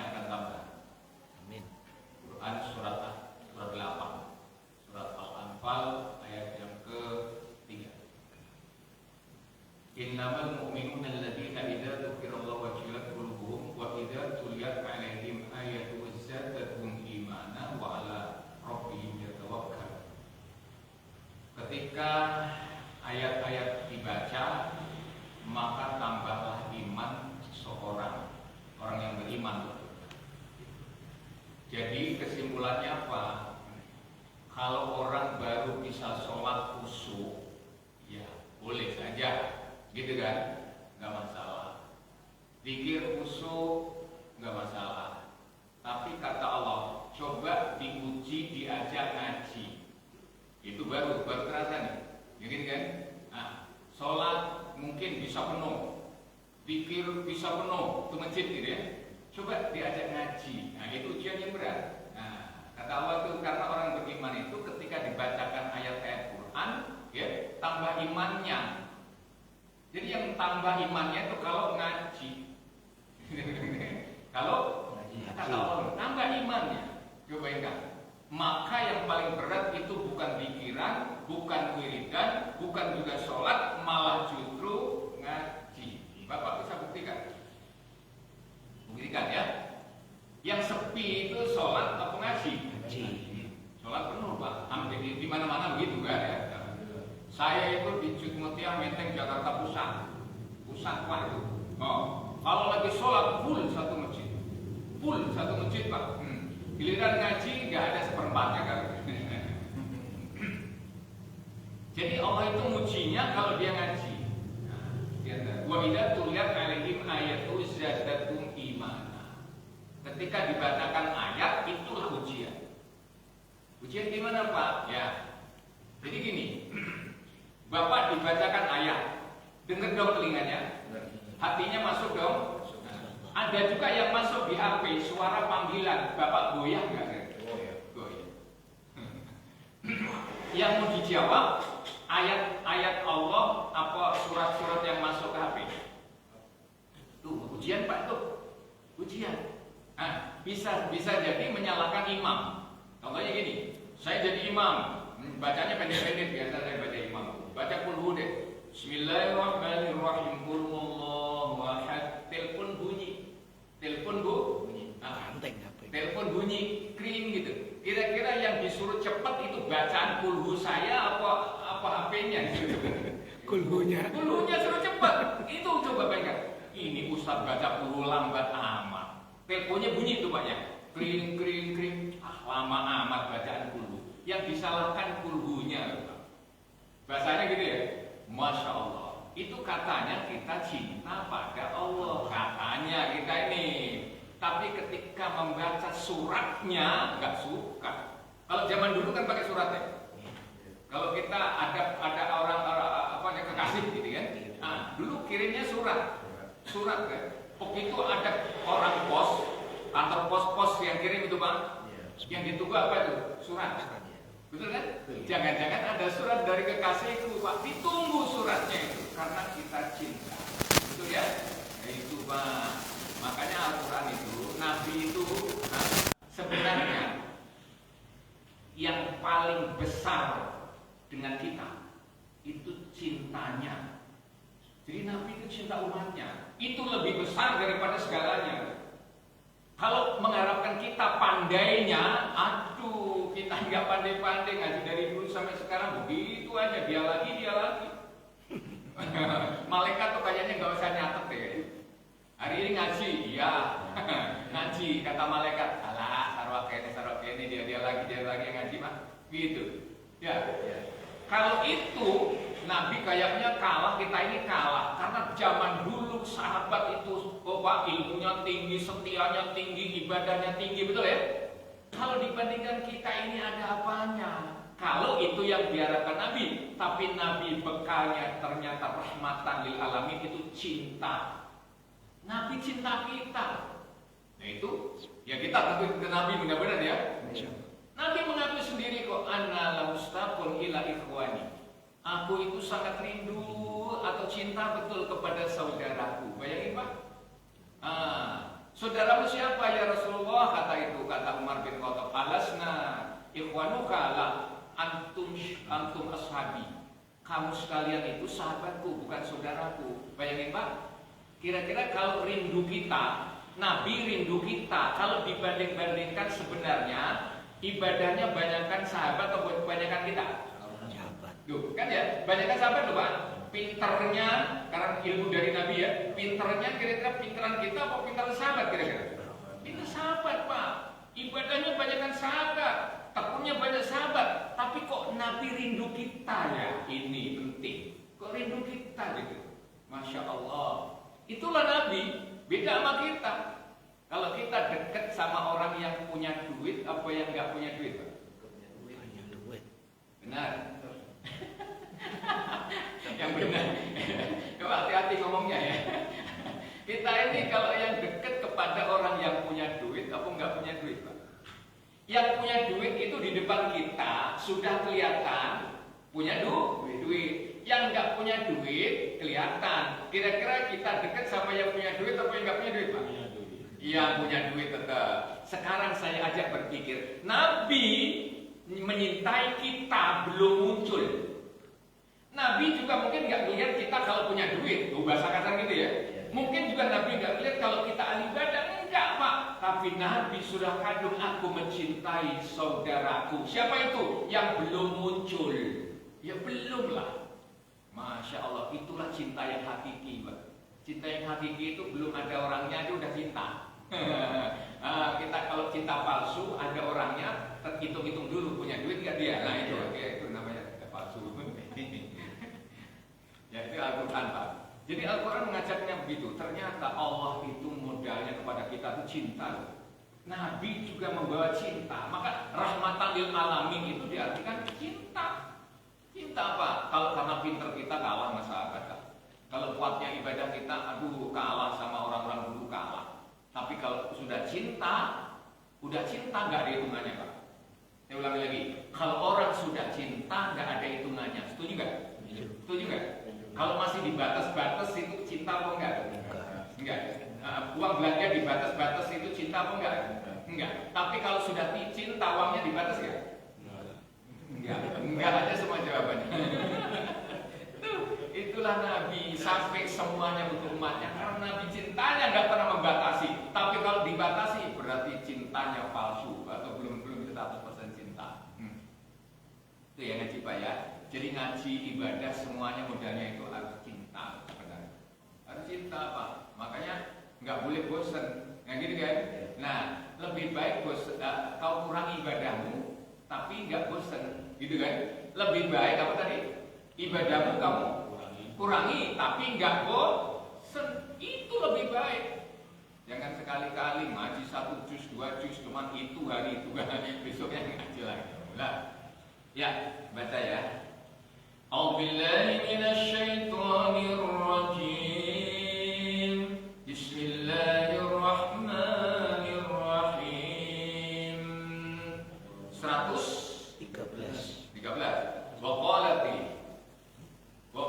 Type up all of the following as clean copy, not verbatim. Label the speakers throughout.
Speaker 1: akan tambah.
Speaker 2: Amin.
Speaker 1: Quran surat 8, surat Al-Anfal ayat yang ke-3. Innamal mu'minuna alladziina idza dzukirallahu wajilat qulubuhum wa idza tuliyat 'alaihim ayatuhu zadatuhum imanan wa 'ala rabbihim yatawakkalun. Ketika ayat-ayat dibaca, maka tambahlah iman seseorang, orang yang beriman. Jadi kesimpulannya apa? Kalau orang baru bisa sholat khusyuk, ya boleh saja, gitu kan? Nggak masalah. Zikir khusyuk, nggak masalah. Tapi kata Allah, coba diuji, diajak ngaji. Itu baru terasa nih, gitu kan? Nah, sholat mungkin bisa penuh, zikir bisa penuh, itu masjid gitu ya. Coba diajak ngaji, nah itu ujian yang berat. Nah, kata Allah itu karena orang beriman itu ketika dibacakan ayat-ayat Quran, ya tambah imannya. Jadi yang tambah imannya itu kalau ngaji. Kalau kata Allah tambah imannya, coba ingat. Maka yang paling berat itu bukan pikiran, bukan wiridan, bukan juga sholat, malah justru ngaji. Bapak bisa buktikan? Buktikan ya. Yang sepi itu sholat atau ngaji?
Speaker 2: Ngaji.
Speaker 1: Sholat penuh Pak, hampir di mana-mana begitu kan ya. Saya itu di Cutmutia Menteng Jakarta Pusat Pak itu. Oh, kalau lagi sholat full satu masjid Pak. Giliran ngaji nggak ada seperempatnya kan. Jadi Allah itu mujinya kalau dia ngaji. Wa idza tuliyat 'alaihim ayatu zadatuhum imana. Ketika dibacakan ayat itulah ujian. Ujian gimana Pak? Ya. Jadi gini. Bapak dibacakan ayat, dengar dong telinganya. Hatinya masuk dong. Ada juga yang masuk di HP, suara panggilan, Bapak goyah nggak? Goyah. Yang mau dijawab ayat-ayat Allah apa surat-surat yang masuk ke HP? Tuh ujian Pak tuh, ujian. Nah, bisa jadi menyalahkan imam. Contohnya gini, saya jadi imam, bacanya pendek-pendek biasa saya baca imam. Baca qul deh. Bismillahirrahmanirrahim. Qul huwallahu ahad. Telepon bunyi. Telepon bunyi kring gitu. Kira-kira yang disuruh cepat itu bacaan kulhu saya apa HP-nya gitu. Kulhunya suruh cepat. Itu coba bayangkan. Ini Ustaz baca kulhu lambat amat. Teleponnya bunyi itu Pak ya. Kring. Lama amat bacaan kulhu. Yang disalahkan kulhunya Pak. Bahasanya gitu ya. Masya Allah. Itu katanya kita cinta pada Allah. Katanya kita ini. Tapi ketika membaca suratnya nggak suka. Kalau zaman dulu kan pakai suratnya. Kalau kita ada orang apa ya kekasih gitu kan. Nah, dulu kirimnya surat kan. Begitu ada orang pos, kantor pos yang kirim itu Pak. Yang ditunggu apa itu? Surat. Betul kan? Jangan-jangan ada surat dari kekasihku Pak. Ditunggu suratnya itu karena kita cinta. Betul ya? Itu Pak. Makanya Al-Quran itu, Nabi itu sebenarnya yang paling besar dengan kita itu cintanya. Jadi Nabi itu cinta umatnya. Itu lebih besar daripada segalanya. Kalau mengharapkan kita pandainya, aduh kita nggak pandai-pandai ngaji dari dulu sampai sekarang begitu aja dia lagi. Malaikat tuh kayaknya nggak usah nyatet deh. Hari ini ngaji, iya ngaji kata malaikat. Alah sarwak ini dia lagi ngaji mah gitu. Ya. Kalau itu Nabi kayaknya kalah, kita ini kalah karena zaman dulu sahabat itu ilmunya tinggi, setianya tinggi, ibadahnya tinggi, betul ya? Kalau dibandingkan kita ini ada apanya? Kalau itu yang diharapkan Nabi, tapi Nabi bekalnya ternyata rahmatan lil alamin itu cinta. Nabi cinta kita. Nah itu, ya kita tentu ke Nabi benar-benar ya. Nabi mengakui sendiri kok, anna laustaqul ila ikhwani. Aku itu sangat rindu atau cinta betul kepada saudaraku. Bayangin Pak. Saudaramu siapa ya Rasulullah? Kata Umar bin Khattab, alasna ikhwanuka la antum ashabi. Kamu sekalian itu sahabatku, bukan saudaraku. Bayangin Pak, kira-kira kalau rindu kita, Nabi rindu kita, kalau dibanding-bandingkan sebenarnya ibadahnya banyakkan sahabat atau banyakkan kita? Duh, kan ya, banyakkan sahabat loh Pak. Pinternya, karena ilmu dari Nabi ya, pinternya kira-kira pinteran kita apa pinteran sahabat kira-kira? Pinter sahabat Pak. Ibadahnya banyakkan sahabat, tekunnya banyak sahabat, tapi kok Nabi rindu kita ya? Ini penting. Kok rindu kita gitu? Masya Allah. Itulah Nabi, beda sama kita. Kalau kita dekat sama orang yang punya duit, apa yang nggak punya duit Pak?
Speaker 2: Punya duit.
Speaker 1: Benar. Yang benar. Coba hati-hati ngomongnya ya. Kita ini kalau yang dekat kepada orang yang punya duit, apa nggak punya duit Pak? Yang punya duit itu di depan kita sudah kelihatan punya duit. Yang nggak punya duit kelihatan. Kira-kira kita dekat sama yang punya duit atau yang nggak punya duit Pak? Yang punya duit tetap. Sekarang saya ajak berpikir, Nabi menyintai kita belum muncul. Nabi juga mungkin nggak melihat kita kalau punya duit, bahasa kasar gitu ya. Mungkin juga Nabi nggak melihat kalau kita ahli ibadah, enggak Pak. Tapi Nabi sudah kandung, aku mencintai saudaraku. Siapa itu? Yang belum muncul. Ya belum lah. Masya Allah, itulah cinta yang hakiki Pak. Cinta yang hakiki itu belum ada orangnya, dia udah cinta. Kita kalau cinta palsu, ada orangnya, hitung-hitung dulu punya duit nggak dia. Nah itu namanya palsu. Ya itu Al-Quran Pak. Jadi Al-Quran mengajarnya begitu. Ternyata Allah itu modalnya kepada kita itu cinta. Nabi juga membawa cinta. Maka rahmatan lil alamin itu diartikan cinta. Cinta apa? Kalau karena pinter kita kalah sama sahabat. Kalau kuatnya ibadah kita, aduh kalah sama orang-orang dulu kalah. Tapi kalau sudah cinta nggak ada hitungannya Pak. Saya ulangi lagi. Kalau orang sudah cinta nggak ada hitungannya. Setuju nggak? Setuju nggak? Kalau masih di batas-batas itu cinta apa enggak? Enggak. Uang belanja di batas-batas itu cinta apa enggak? Enggak. Tapi kalau sudah cinta uangnya di batas enggak? Enggak aja semua jawabannya. Itulah Nabi, sampai semuanya untuk umatnya. Karena Nabi cintanya nggak pernah membatasi. Tapi kalau dibatasi berarti cintanya palsu atau belum 100% cinta. Itu ya ngaji Pak ya. Jadi ngaji ibadah semuanya modalnya itu harus cinta sebenarnya. Harus cinta Pak. Makanya nggak boleh bosan. Nah gitu kan? Nah lebih baik kau kurangi ibadahmu tapi nggak bosan, gitu kan? Lebih baik apa tadi? Ibadahmu kamu kurangi tapi nggak bosan. Itu lebih baik. Jangan sekali-kali ngaji 1 juz 2 juz cuma itu hari itu besoknya ngaji lagi. Lah, ya baca ya. A'udzubillahi minasyaitonir rajim. Bismillahirrahmanirrahim. 113. Wa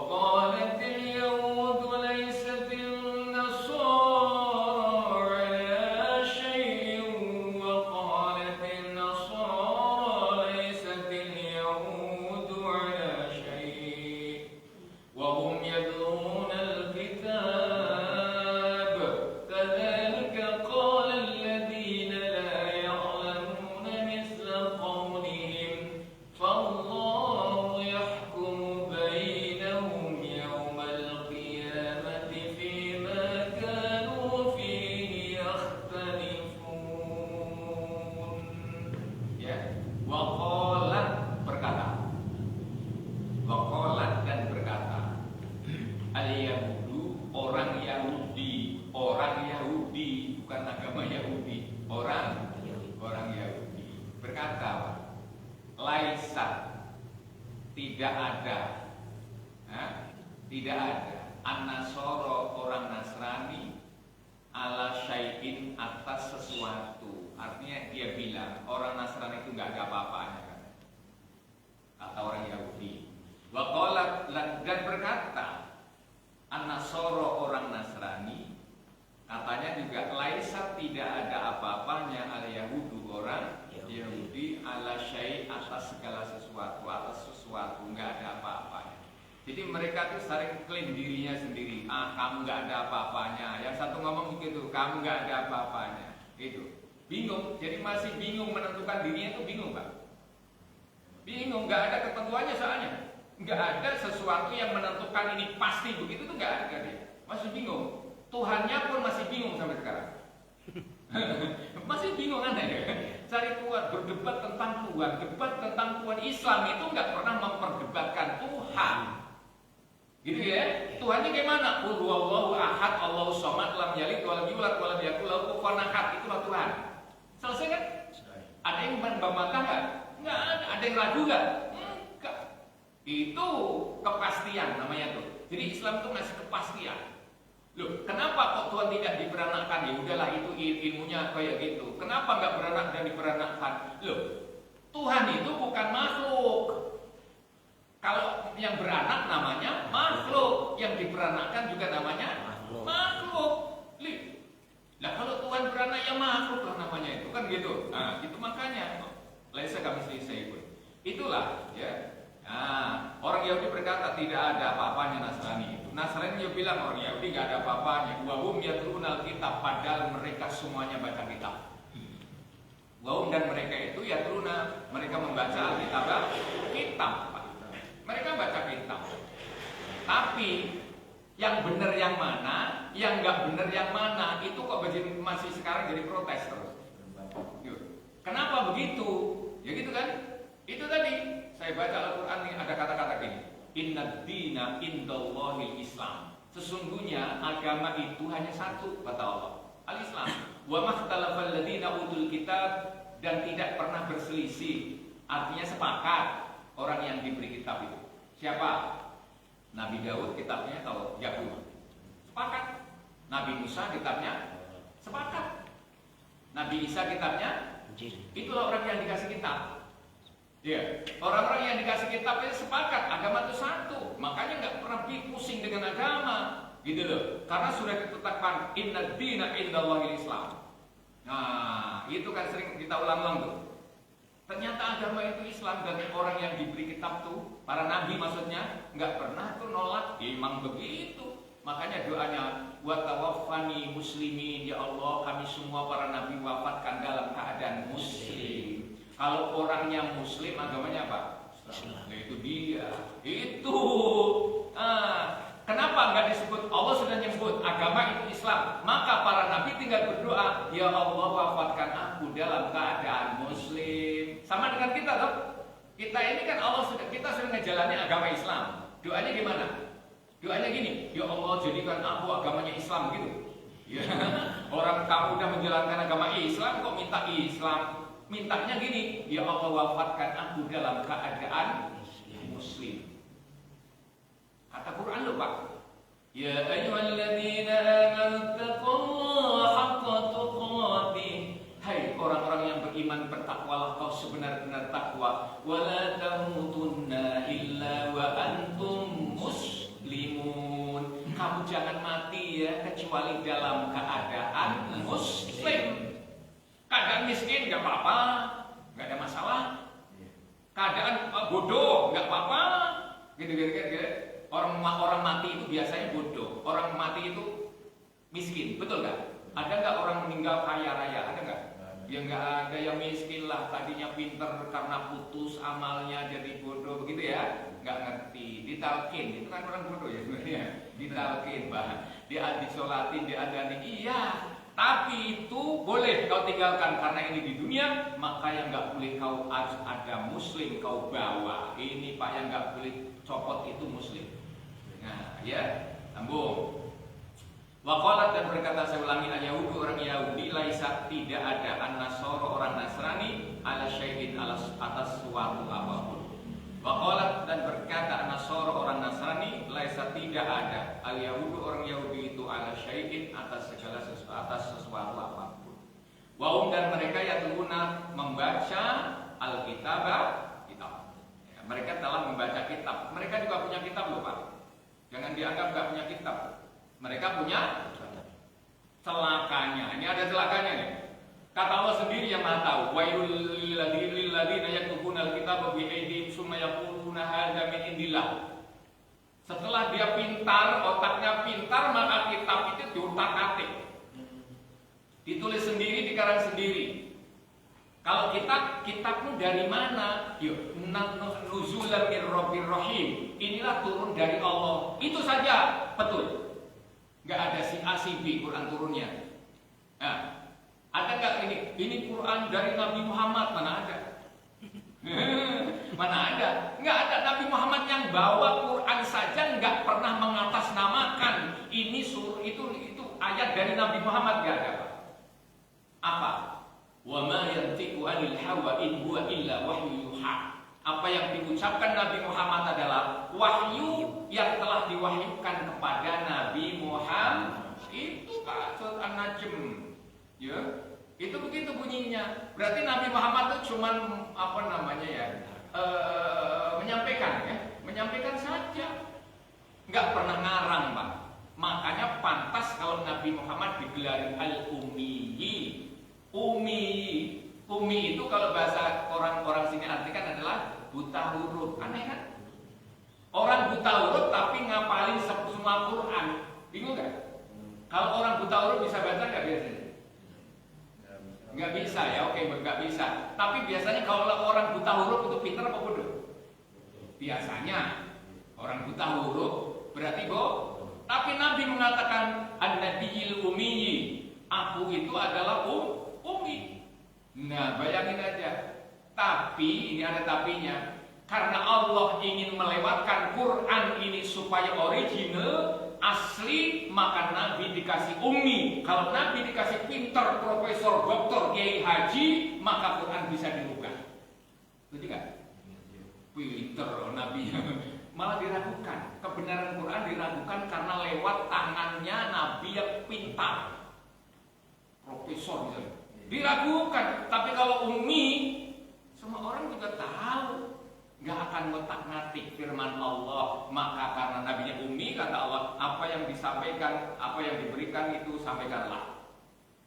Speaker 1: qalatil yahudu laysatil nasara ala syai'in wa qalatil nasara laysatil yahudu ala syai'in wa hum yadluna al-kitab kadhalika qala alladhina la ya'lamuna misla qawlihim fallahu yahkumu bainahum yawmal qiyamati fima kanu fihi yakhtalifun. Ya, wa qalat berkata, Waqalat dan berkata, Al-Yahudu orang Yahudi, bukan agama Yahudi, orang Yahudi berkata, Laisat, tidak ada, tidak ada, An-Nasoro orang Nasrani, ala syai'in atas sesuatu. Artinya dia bilang orang Nasrani itu nggak ada apa-apanya kan? Kata orang Yahudi. Waqalat dan berkata An-Nasoro orang Nasrani, katanya juga juga laisa tidak ada apa-apanya al yahudu orang Yahudi ala syai atas segala sesuatu, nggak ada apa-apanya. Jadi mereka tuh sering klaim dirinya sendiri, kamu nggak ada apa-apanya. Yang satu ngomong begitu, kamu nggak ada apa-apanya. Itu bingung, jadi masih bingung menentukan dirinya itu bingung Pak. Bingung, nggak ada ketentuannya soalnya, nggak ada sesuatu yang menentukan ini pasti begitu tuh nggak ada dia. Masih bingung. Tuhannya pun masih bingung sampai sekarang. Masih bingung aneh ya. Cari Tuhan, berdebat tentang Tuhan, debat tentang Tuhan. Islam itu nggak pernah memperdebatkan Tuhan. Gitu ya. Tuhannya gimana? Qul huwallahu ahad, Allahus samad, lam yalid wa lam yulad wa lam yakul lahu kufuwan ahad. Itulah Tuhan. Selesai kan? Ada yang membantah nggak? Nggak ada. Ada yang ragu nggak? Enggak. Itu kepastian namanya tuh. Jadi Islam itu ngasih kepastian. Loh, kenapa kok Tuhan tidak diperanakkan? Ya udahlah itu ilmunya kayak gitu. Kenapa nggak beranak dan diperanakkan? Loh, Tuhan itu bukan makhluk. Kalau yang beranak namanya makhluk, yang diperanakkan juga namanya makhluk. Nah kalau Tuhan beranak ya makhluk lah namanya itu kan gitu. Nah itu makanya. Laisa kami selesai pun. Itulah ya. Nah, orang Yahudi berkata tidak ada apa-apanya Nasrani itu. Nasrani dia bilang orang Yahudi nggak ada apa-apanya. Wahum yatlunal kitab, padahal mereka semuanya baca kitab. Wahum dan mereka itu yatluna, mereka membaca Alkitab, kitab. Mereka baca kitab. Tapi yang benar yang mana, yang nggak benar yang mana, itu kok masih sekarang jadi protes terus. Kenapa begitu? Ya gitu kan? Itu tadi saya baca Al-Quran ini ada kata-kata gini. Inna dina indallahil Islam. Sesungguhnya agama itu hanya satu kata Allah, Al-Islam. Wa makhtalafal ladzina utul kitab, dan tidak pernah berselisih. Artinya sepakat orang yang diberi kitab itu. Siapa? Nabi Daud kitabnya atau Yakub? Sepakat. Nabi Musa kitabnya sepakat. Nabi Isa kitabnya, itulah orang yang dikasih kitab. Ya, orang-orang yang dikasih kitab itu sepakat agama itu satu, makanya nggak pernah pusing dengan agama, gitu loh. Karena sudah ditetapkan inna dina indallahil Islam. Nah, itu kan sering kita ulang-ulang tuh. Ternyata agama itu Islam, dan orang yang diberi kitab tuh, para nabi maksudnya, nggak pernah tuh nolak. Emang begitu. Makanya doanya wa tawaffani muslimin, ya Allah kami semua para nabi wafatkan dalam keadaan muslim. Kalau orangnya muslim agamanya apa? Islam. Nah, itu dia. Itu. Kenapa nggak disebut? Allah sudah nyebut agama itu Islam. Maka para nabi tinggal berdoa, ya Allah wafatkan aku dalam keadaan muslim. Sama dengan kita toh. Kita ini kan kita sudah ngejalani agama Islam. Doanya gimana? Doanya gini, ya Allah jadikan aku agamanya Islam gitu. Ya. Orang kamu udah menjalankan agama Islam kok minta Islam? Mintanya gini, ya Allah wafatkan aku dalam keadaan muslim. Kata Quran loh Pak. Ya ayyuhalladzina amanu taqullaha haqqa tuqatih. Hai orang-orang yang beriman, bertakwalah kau sebenar-benar takwa. Wala tamutunna illa wa antum muslimun. Kamu jangan mati ya kecuali dalam keadaan muslim. Keadaan miskin nggak apa-apa, nggak ada masalah. Keadaan bodoh nggak apa-apa. Gitu. Orang mati itu biasanya bodoh. Orang mati itu miskin, betul nggak? Ada nggak orang meninggal kaya raya? Ada nggak? Ya nggak ada, yang miskin lah. Tadinya pinter karena putus amalnya jadi bodoh, begitu ya? Nggak ngerti. Ditalkin, itu kan orang bodoh ya sebenarnya. Ditalkin, bah. Dia disolatin, diadanin. Iya. Tapi itu boleh kau tinggalkan karena ini di dunia, maka yang nggak boleh kau harus ada muslim kau bawa. Ini Pak yang nggak boleh copot itu muslim. Nah, ya, sambung. Waqalat, dan berkata saya ulangi, al-Yahudi orang Yahudi laisa tidak ada, an-Nasara orang Nasrani ala syai'in atas suatu apapun. Waqalat, dan berkata an-Nasara orang Nasrani laisa tidak ada, al-Yahudi orang Yahudi itu ala syai'in atas sesuatu apapun. Wahum, dan mereka yatluna membaca Alkitab, kitab. Ya, mereka telah membaca kitab. Mereka juga punya kitab loh Pak. Jangan dianggap nggak punya kitab. Mereka punya Celakanya, ini ada celakanya nih. Kata Allah sendiri yang Maha tahu. Wailul lil ladzina yaktubuna al-kitaba bi aydihim summa yaquluna hadza min indillah. Setelah dia pintar, otaknya pintar, maka kitab itu diutak-atik. Ditulis sendiri, dikarang sendiri. Kalau kitab itu dari mana? Yuk, nuzulan mir rabbir rahim. Inilah turun dari Allah. Itu saja, betul. Nggak ada si A, si B Quran turunnya. Nah, ada nggak ini Quran dari Nabi Muhammad? Mana ada? Mana ada? Nggak ada. Nabi Muhammad yang bawa Quran saja nggak pernah mengatasnamakan ini itu ayat dari Nabi Muhammad, nggak ada. Apa? Wa ma yantiqu 'anil hawa in huwa illa wahyu yuha. Apa yang diucapkan Nabi Muhammad adalah wahyu yang telah diwahyukan kepada Nabi Muhammad. Itu Pak Surat An-Najm. Ya, itu begitu bunyinya. Berarti Nabi Muhammad itu cuman menyampaikan saja. Nggak pernah ngarang, Pak. Makanya pantas kalau Nabi Muhammad digelari al-ummiyi. Ummi itu kalau bahasa orang-orang sini artikan adalah buta huruf. Aneh kan? Orang buta huruf tapi ngapalin semua Quran. Bingung gak? Kalau orang buta huruf bisa baca gak biasanya? Gak bisa ya, oke, gak bisa. Tapi biasanya kalau orang buta huruf itu pintar apa bodoh? Biasanya orang buta huruf berarti bodoh. Tapi Nabi mengatakan an-nabiyil ummiyi. Aku itu adalah ummi. Nah, bayangin aja. Tapi, ini ada tapinya. Karena Allah ingin melewatkan Quran ini supaya original, asli, maka Nabi dikasih ummi. Kalau Nabi dikasih pinter, profesor, doktor, kiai haji, maka Quran bisa dirubah. Betul gak? Pinter Nabi. Malah diragukan. Kebenaran Quran diragukan karena lewat tangannya Nabi yang pintar. Profesor misalnya. Diragukan. Tapi kalau ummi, semua orang juga tahu. Nggak akan ngotak-ngatik firman Allah. Maka karena nabinya ummi, kata Allah, apa yang disampaikan, apa yang diberikan itu sampaikanlah.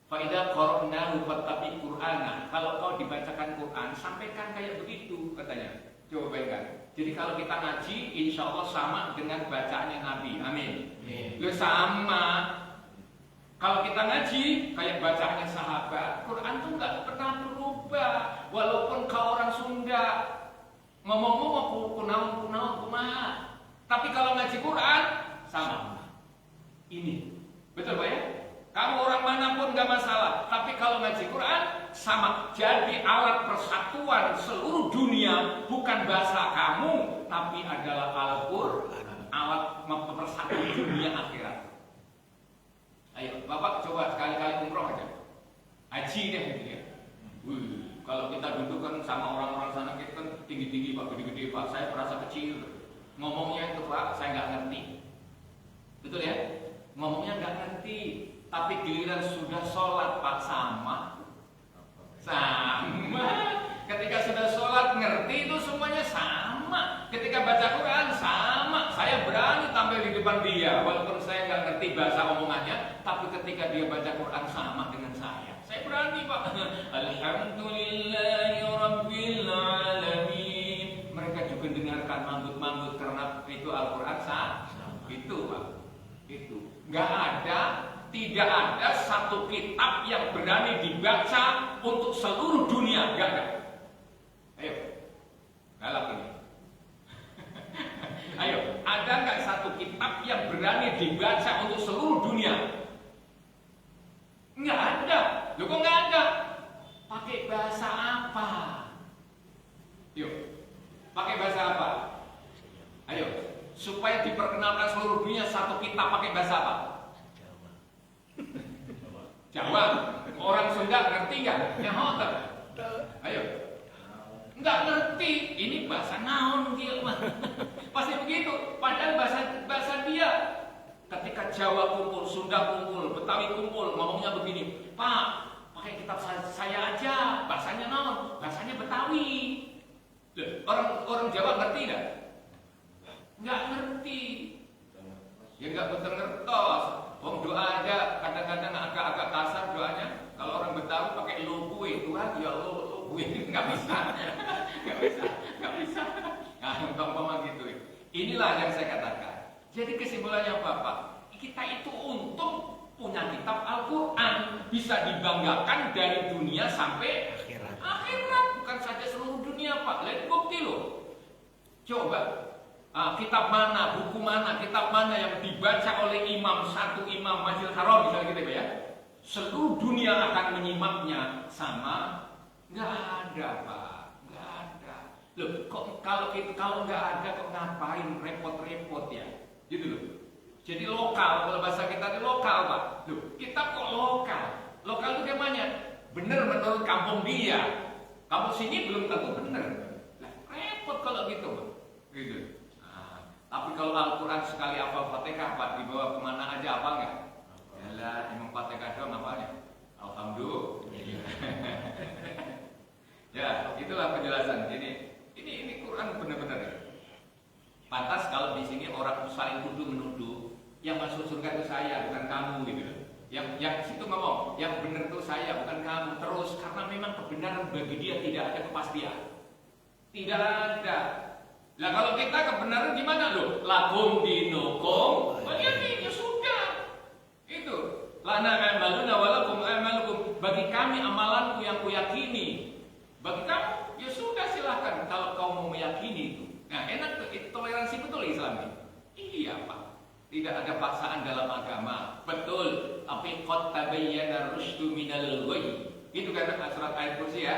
Speaker 1: Fa idza qara'nahu fattabi' Qur'ana. Kalau kau dibacakan Quran, sampaikan kayak begitu katanya. Coba bayangkan. Jadi kalau kita ngaji, insya Allah sama dengan bacaannya Nabi. Amin. Lu sama. Kalau kita ngaji, kayak bacaannya sahabat. Quran tuh nggak pernah berubah. Walaupun kau orang Sunda ngomong-ngomong kunaon. Tapi kalau ngaji Quran sama. Ini betul Pak ya? Kamu orang manapun nggak masalah. Tapi kalau ngaji Quran sama. Jadi alat persatuan seluruh dunia bukan bahasa kamu, tapi adalah Al-Quran, alat mempersatukan dunia akhirat. Ayo, Bapak coba sekali-kali umroh aja, haji deh gitu ya. Kalau kita duduk kan sama orang-orang sana, kita kan tinggi-tinggi Pak, gede-gede Pak, saya merasa kecil. Ngomongnya itu Pak, saya nggak ngerti. Betul ya? Ngomongnya nggak ngerti. Tapi giliran sudah sholat Pak, sama. Ketika sudah sholat ngerti itu semuanya sama. Ketika baca Quran sama. Saya berani tampil di depan dia, walaupun saya nggak ngerti bahasa omongannya, tapi ketika dia baca Quran sama dengan saya berani Pak. Alhamdulillahi Rabbil Alamin. Mereka juga dengarkan manggut-manggut karena itu Al-Quran itu Pak. Itu tidak ada satu kitab yang berani dibaca untuk seluruh dunia. Gak ada. Ayo, galak ini. Ayo, ada nggak satu kitab yang berani dibaca untuk seluruh dunia? Nggak ada. Loh kok nggak ada? Pakai bahasa apa? Yuk, pakai bahasa apa? Ayo, supaya diperkenalkan seluruh dunia satu kitab pakai bahasa apa? Jawa. Orang Sunda ngerti nggak? Yang hotel. Ayo. Nggak ngerti. Ini bahasa naon dia mah. Pasti begitu. Padahal bahasa dia. Ketika Jawa kumpul, Sunda kumpul, Betawi kumpul, ngomongnya begini, Pak, pakai kitab saya aja. Bahasanya naon? Bahasanya Betawi. Orang Jawa ngerti nggak? Nggak ngerti. Ya nggak betul ngertos. Doa aja kadang kadang-kadang agak-agak kasar doanya. Kalau orang Betawi pakai lo gue, Tuhan ya lo gue, nggak bisa, nggak bisa. Nah, umpama gitu. Inilah yang saya katakan. Jadi kesimpulannya apa, Pak? Kita itu untung punya kitab Al-Quran, bisa dibanggakan dari dunia sampai akhirat, bukan saja seluruh dunia, Pak. Lihat bukti loh. Coba kitab mana, buku mana, kitab mana yang dibaca oleh satu imam Masjidil Haram misalnya gitu ya, seluruh dunia akan menyimaknya sama? Nggak ada, Pak, nggak ada. Loh, kalau nggak ada kok ngapain repot-repot ya, gitu loh. Jadi lokal, kalau bahasa kita itu lokal, Pak. Loh, kita kok lokal? Lokal itu gimana? Bener menurut kampung dia. Kampung sini belum tentu bener. Nah, repot kalau gitu, Pak. Gitu. Nah, tapi kalau Al-Quran sekali hafal Fatihah, Pak, dibawa kemana aja apa enggak? Yalah, emang Fatihah doang apanya? Alhamdulillah. Ya, itulah penjelasan. Ini Quran benar-benar. Pantas kalau di sini orang saling tuduh-menuduh, yang masuk surga itu saya, bukan kamu, gitu. Yang situ ngomong, yang benar itu saya, bukan kamu. Terus karena memang kebenaran bagi dia tidak ada kepastian, tidak ada. Nah kalau kita kebenaran gimana loh? Lakum dinukum, ya sudah. Itu. Lana amaluna walakum amalukum. Bagi kami amalanku yang kuyakini. Bagi kamu ya sudah silahkan kalau kau mau meyakini itu. Nah enak tuh, itu toleransi betul Islam ini. Iya Pak. Tidak ada paksaan dalam agama. Betul. Tapi qad tabayyana rusydu minal ghayy. Itu kan surat ayat kursi ya.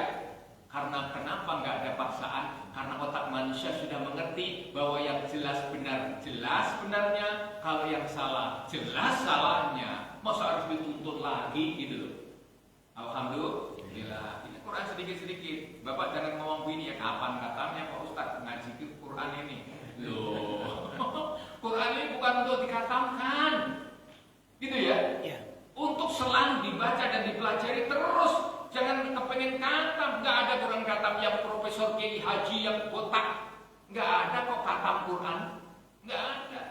Speaker 1: Karena kenapa nggak ada paksaan? Karena otak manusia sudah mengerti bahwa yang jelas benar jelas benarnya, kalau yang salah jelas salahnya. Masa harus dituntut lagi gitu loh. Alhamdulillah. Ini Quran sedikit-sedikit. Bapak jangan ngomong begini ya, kapan katanya Pak Ustadz ngaji Quran ini. Loh. Quran ini bukan untuk dikhatamkan. Gitu ya?
Speaker 2: Ya.
Speaker 1: Untuk selalu dibaca dan dipelajari terus. Jangan kepengen katam. Nggak ada Quran katam yang profesor kiai haji yang botak. Nggak ada kok katam Quran. Nggak ada.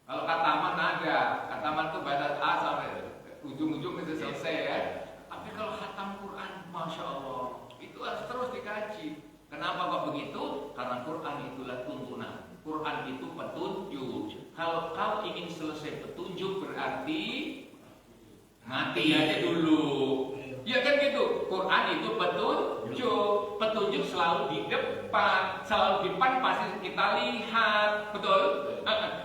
Speaker 1: Kalau kataman ada. Kataman itu baca A sampai ujung-ujung itu selesai ya. Tapi kalau khatam Quran, Masya Allah, itu harus terus dikaji. Kenapa kok begitu? Karena Quran itulah tuntunan. Quran itu petunjuk. Kalau kau ingin selesai petunjuk berarti mati aja dulu. Ya kan gitu. Quran itu petunjuk. Petunjuk selalu di depan. Selalu di depan pasti kita lihat. Betul?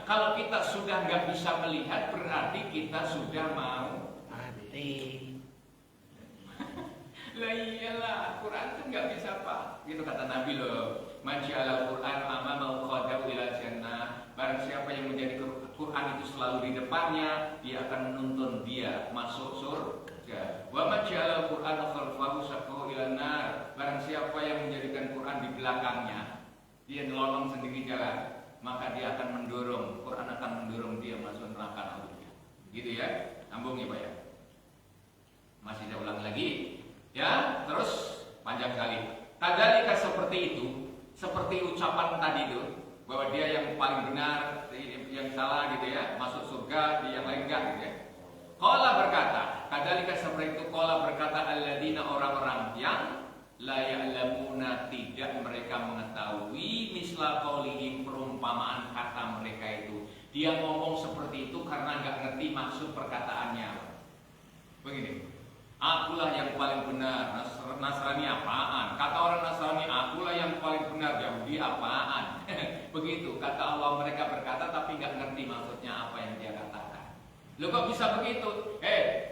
Speaker 1: Kalau kita sudah nggak bisa melihat berarti kita sudah mau
Speaker 2: Mati.
Speaker 1: Lah iyalah, Quran itu nggak bisa Pak. Gitu kata Nabi loh. Maj'al Quran amama qadaw ila jannah. Barang siapa yang menjadi Quran itu selalu di depannya, dia akan menuntun dia masuk surga. Wa maj'al Quran khalfahu saqahu ila nar. Barang siapa yang menjadikan Quran di belakangnya, dia nyelonong sendiri jalan, maka dia akan mendorong, Quran akan mendorong dia masuk neraka. Gitu ya. Sambung ya Pak ya. Masih saya ulang lagi. Ya, terus panjang kali. Kadzalika seperti itu, seperti ucapan tadi itu, bahwa dia yang paling benar, yang salah gitu ya, masuk surga, dia yang lain enggak gitu ya. Qala berkata, kadzalika seperti itu, qala berkata alladzina orang-orang yang la ya'lamuna tidak mereka mengetahui misla qaulihim perumpamaan kata mereka itu. Dia ngomong seperti itu karena enggak ngerti maksud perkataannya. Begini. Akulah yang paling benar. Nasrani apaan? Kata orang Nasrani, akulah yang paling benar. Yahudi apaan? Begitu. Kata Allah, mereka berkata tapi nggak ngerti maksudnya apa yang dia katakan. Loh kok bisa begitu?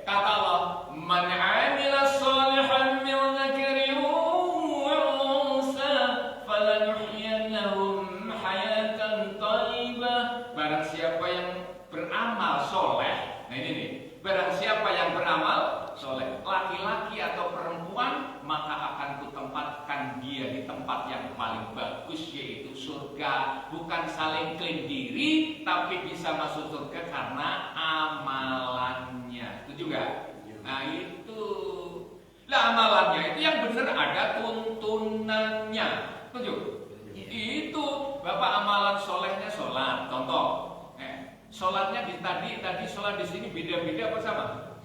Speaker 1: Kata Allah, man 'amila shalihan min dzakarin wa unsa falanuhyiyannahum hayatan thayyibah. Barang siapa yang beramal soleh. Nah ini nih. Barang siapa yang beramal soleh, laki-laki atau perempuan, maka akan kutempatkan dia di tempat yang paling bagus, yaitu surga. Bukan saling klaim diri, tapi bisa masuk surga karena amalannya. Setuju gak? Nah itu. Lah amalannya itu yang benar ada tuntunannya. Setuju? Itu Bapak amalan solehnya sholat. Contoh. Sholatnya tadi sholat di sini beda-beda apa sama?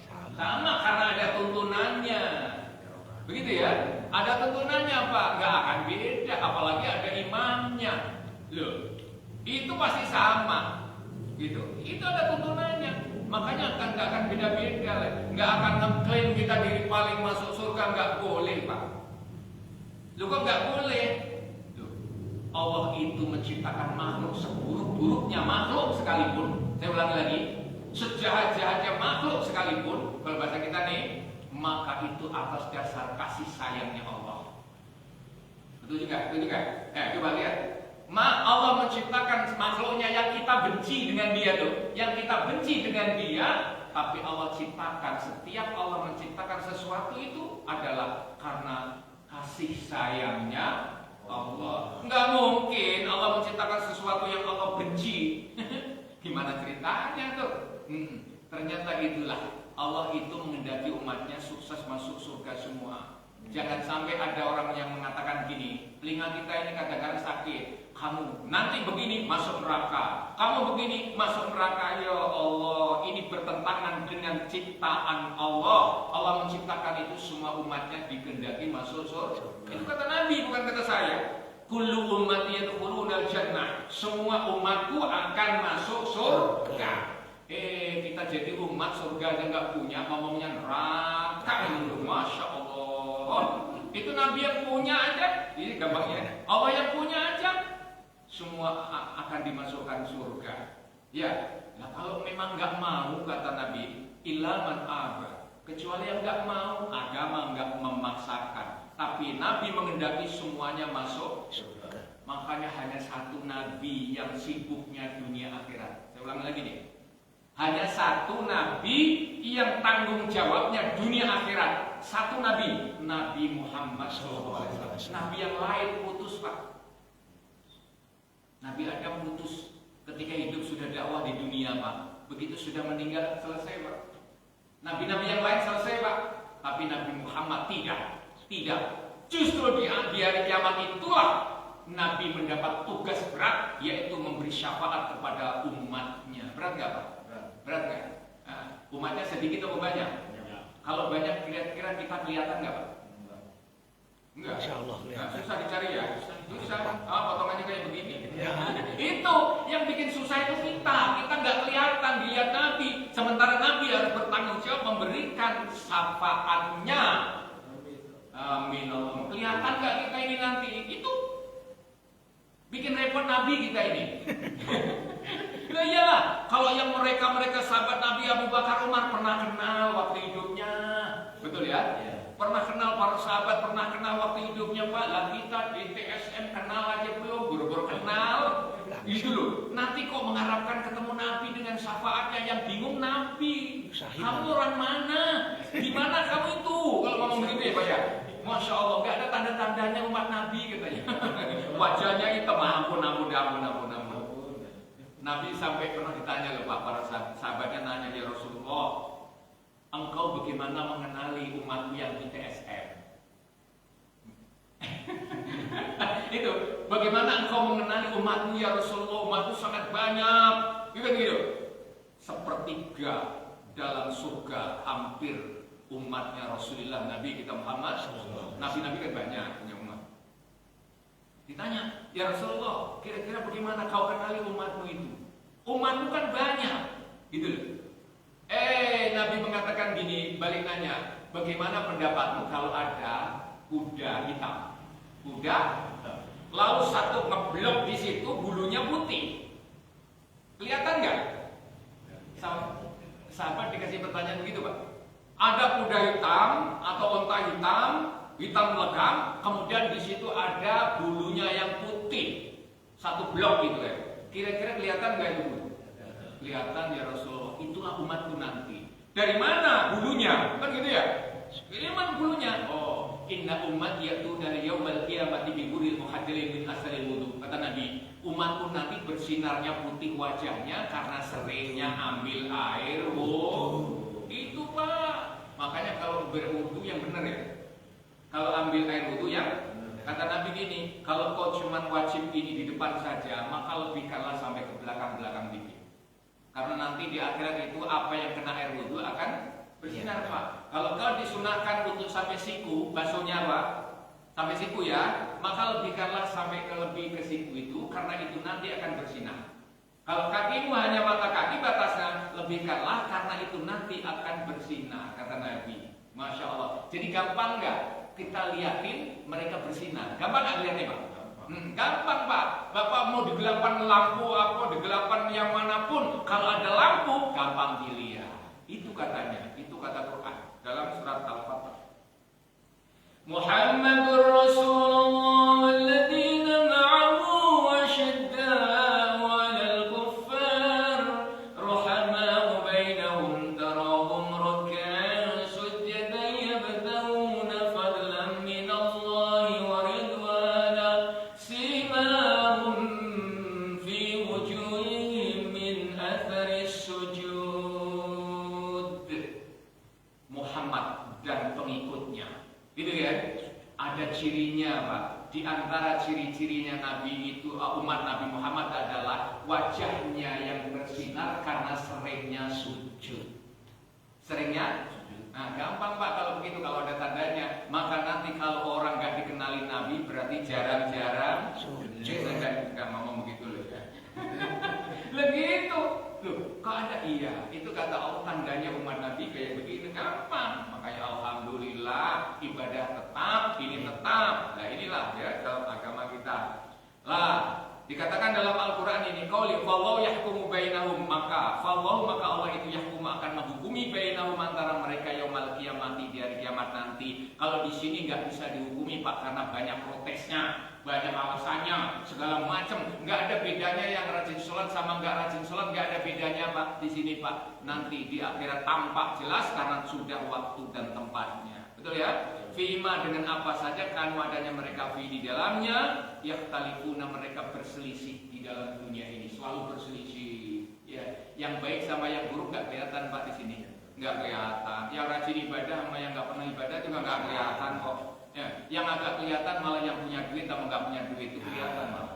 Speaker 1: Sama, karena ada tuntunannya. Begitu ya? Ada tuntunannya Pak, nggak akan beda. Apalagi ada imamnya. Loh, itu pasti sama. Gitu. Itu ada tuntunannya. Makanya nggak akan beda-beda. Nggak akan ngeklaim kita diri paling masuk surga, nggak boleh Pak. Loh kok nggak boleh? Loh, Allah itu menciptakan makhluk seburuk-buruknya makhluk sekalipun. Saya ulangi lagi, sejahat-jahatnya makhluk sekalipun, kalau bahasa kita nih, maka itu atas dasar kasih sayangnya Allah. Betul juga, betul juga. Coba lihat. Allah menciptakan makhluknya yang kita benci dengan dia tuh, yang kita benci dengan dia, tapi Allah ciptakan. Setiap Allah menciptakan sesuatu itu adalah karena kasih sayangnya Allah. Nggak mungkin Allah menciptakan sesuatu yang Allah benci. Gimana ceritanya tuh? Ternyata itulah Allah itu menghendaki umatnya sukses masuk surga semua. Jangan sampai ada orang yang mengatakan gini, telinga kita ini kadang-kadang sakit, kamu nanti begini masuk neraka, kamu begini masuk neraka. Ya Allah, ini bertentangan dengan ciptaan Allah. Allah menciptakan itu semua umatnya dikehendaki masuk surga. Itu kata Nabi, bukan kata saya. Kullu ummati yadkhulunal jannah. Semua umatku akan masuk surga. Kita jadi umat surga aja nggak punya, ngomongnya neraka. Masya Allah. Itu Nabi yang punya aja. Ini gampangnya. Allah yang punya aja. Semua akan dimasukkan surga. Ya. Nah kalau memang nggak mau kata Nabi, ilaman aba. Kecuali yang nggak mau, agama nggak memaksakan. Tapi Nabi menghendaki semuanya masuk surga. Makanya hanya satu Nabi yang sibuknya dunia akhirat. Saya ulangi lagi nih. Hanya satu Nabi yang tanggung jawabnya dunia akhirat. Satu Nabi, Nabi Muhammad SAW. Nabi yang lain putus Pak. Nabi Adam putus ketika hidup sudah dakwah di dunia Pak. Begitu sudah meninggal selesai Pak. Nabi-nabi yang lain selesai Pak. Tapi Nabi Muhammad tidak. Tidak. Justru di hari kiamat itulah Nabi mendapat tugas berat, yaitu memberi syafaat kepada umatnya. Berat nggak Pak? Berat nggak? Nah, umatnya sedikit atau banyak? Kalau banyak kira-kira kita kelihatan nggak Pak? Enggak. Insya Allah kelihatan. Susah dicari ya? Susah. Potongannya kayak begini. Ya. Itu yang bikin susah itu kita. Kita nggak kelihatan dilihat Nabi. Sementara Nabi harus bertanggung jawab memberikan syafaatnya. Amin Allah. Kelihatan nggak kita ini nanti? Itu bikin repot Nabi kita ini. Nah iyalah, kalau yang mereka sahabat Nabi Abu Bakar Umar pernah kenal waktu hidupnya, betul ya? Pernah kenal para sahabat, pernah kenal waktu hidupnya Pak. Lah kita di TSM kenal aja belum, baru kenal. Gitu loh. Nanti kok mengharapkan ketemu Nabi dengan syafaatnya, yang bingung Nabi. Kamu orang mana? Gimana kamu itu? Kalau ngomong begitu ya Pak ya. Masya Allah, gak ada tanda-tandanya umat Nabi katanya. Wajahnya hitam, ampun. Nabi sampai pernah ditanya loh Pak, para sahabatnya nanya, ya Rasulullah, engkau bagaimana mengenali umatmu yang di TSM? Itu, bagaimana engkau mengenali umatmu ya Rasulullah? Umatmu sangat banyak, gitu. Sepertiga dalam surga hampir umatnya Rasulullah Nabi kita Muhammad. Nabi-nabi kan banyak punya umat. Ditanya, ya Rasulullah, kira-kira bagaimana kau kenali umatmu itu? Umatmu kan banyak, gitu loh. Nabi mengatakan gini, balik nanya, bagaimana pendapatmu kalau ada kuda hitam? Kuda, lalu satu ngeblok di situ, bulunya putih. Kelihatan nggak? Sahabat dikasih pertanyaan begitu Pak. Ada kuda hitam atau onta hitam legam, kemudian di situ ada bulunya yang putih, satu blok gitu ya. Kira-kira kelihatan nggak itu? Kelihatan ya Rasulullah. Itulah umatku nanti. Dari mana bulunya? Kan gitu ya. Dari mana bulunya? Oh, inna ummati ya'tuna yaumal qiyamati bi ghurril muhajjalin min asril wudu. Kata Nabi, umatku nanti bersinarnya putih wajahnya karena seringnya ambil air wudu. Itu Pak. Makanya kalau berwudu yang benar ya. Kalau ambil air wudu ya, kata Nabi gini, kalau kau cuma wajib ini di depan saja, maka lebihkanlah sampai ke belakang-belakang pipi. Karena nanti di akhirat itu apa yang kena air wudu akan Bersinar Pak. Kalau kau disunahkan untuk sampai siku, baksonya Pak, sampai siku ya, maka lebihkanlah sampai lebih ke siku itu, karena itu nanti akan bersinar. Kalau kakimu hanya mata kaki batasnya, lebihkanlah karena itu nanti akan bersinar, kata Nabi. Masya Allah. Jadi gampang nggak kita liatin mereka bersinar? Gampang nggak lihatnya Pak? Gampang Pak. Bapak mau digelapan lampu apa, digelapan yang manapun, kalau ada lampu, gampang dilihat. Itu katanya, itu kata Quran dalam surat Al-Fatih. Muhammadur Rasulullah walladzina ma'ahu wasyidda'u 'alal kuffar rahama'u bainahum tarahum ruk'an sujjadan yabtaghuna fadlan minallahi wa ridwana simahum fi wujuhihim min atharis sujud. Muhammad dan pengikutnya, gitu ya. Ada cirinya Pak. Di antara ciri-cirinya Nabi itu, umat Nabi Muhammad adalah wajahnya yang bersinar karena seringnya sujud. Seringnya? Nah, gampang Pak kalau begitu, kalau ada tandanya. Maka nanti kalau orang gak dikenali Nabi berarti jarang-jarang sujud. Saya gak ngomong begitu loh ya. Begitu. Loh, kok ada iya? Itu kata Allah, tandanya umat Nabi kayak begini, gampang. Makanya alhamdulillah ibadah tetap, ini tetap. Nah inilah ya dalam agama kita. Lah, dikatakan dalam Al-Qur'an ini, qauli fallahu yahkumu bainahum, maka Allah itu yahkumu akan menghukumi bainahum antara mereka yaumul qiyamati, di hari kiamat nanti. Kalau di sini nggak bisa dihukumi Pak karena banyak protesnya. Banyak alasannya, segala macam. Nggak ada bedanya yang rajin sholat sama nggak rajin sholat, nggak ada bedanya Pak di sini Pak. Nanti di akhirat tampak jelas karena sudah waktu dan tempatnya. Betul ya? Fima dengan apa saja kan adanya mereka fi di dalamnya, yakhtalifuna mereka berselisih di dalam dunia ini, selalu berselisih. Ya, yang baik sama yang buruk nggak kelihatan Pak di sini, nggak kelihatan. Yang rajin ibadah sama yang nggak pernah ibadah juga nggak kelihatan kok. Ya, yang agak kelihatan malah yang punya duit sama nggak punya duit itu kelihatan malah.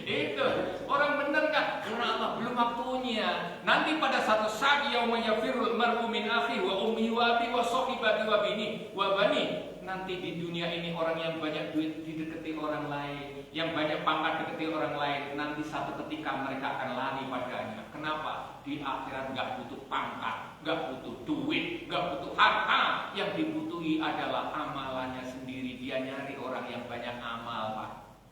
Speaker 1: Itu orang bener nggak? Karena Allah belum waktunya. Nanti pada satu saat yauma yafirul mar'u min akhihi wa ummihi wa abihi wa sahibatihi wa bani. Nanti di dunia ini orang yang banyak duit didekati orang lain, yang banyak pangkat dekati orang lain. Nanti satu ketika mereka akan lari padanya. Kenapa? Di akhirat nggak butuh pangkat, nggak butuh duit, nggak butuh harta. Yang dibutuhi adalah amalannya sendiri. Dia nyari orang yang banyak amal Pak.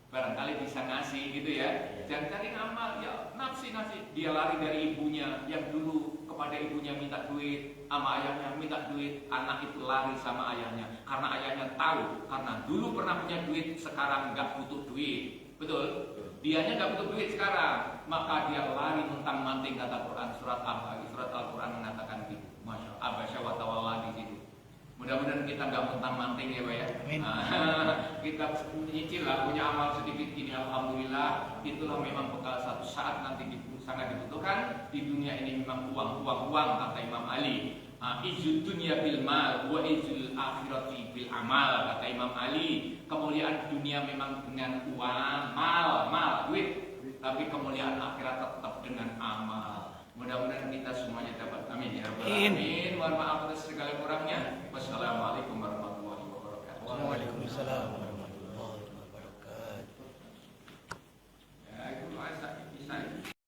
Speaker 1: Barangkali bisa ngasih gitu ya. Jangan cari amal, ya nafsi. Dia lari dari ibunya yang dulu kepada ibunya minta duit, sama ayahnya minta duit. Anak itu lari sama ayahnya karena ayahnya tahu, karena dulu pernah punya duit, sekarang nggak butuh duit. Betul? Dianya nggak butuh duit sekarang, maka dia lari mentang-manting, kata Quran surat Al-Quran mengatakan gitu. Masya Allah, Abasyah wa tawalla di situ. Mudah-mudahan kita nggak mentang-manting ya Pak ya. Kita nyicil lah, punya amal sedikit ini, alhamdulillah. Itulah memang bekal satu saat nanti sangat dibutuhkan. Di dunia ini memang uang, kata Imam Ali. Izul dunya bil mal wa izul akhirati bil amal, kata Imam Ali. Kemuliaan dunia memang dengan uang, mal, duit. Tapi kemuliaan akhirat tetap dengan amal. Mudah-mudahan kita semuanya dapat, amin ya rabbal alamin. Mohon maaf atas segala kurangnya. Wassalamualaikum warahmatullahi wabarakatuh.
Speaker 2: Waalaikumsalam.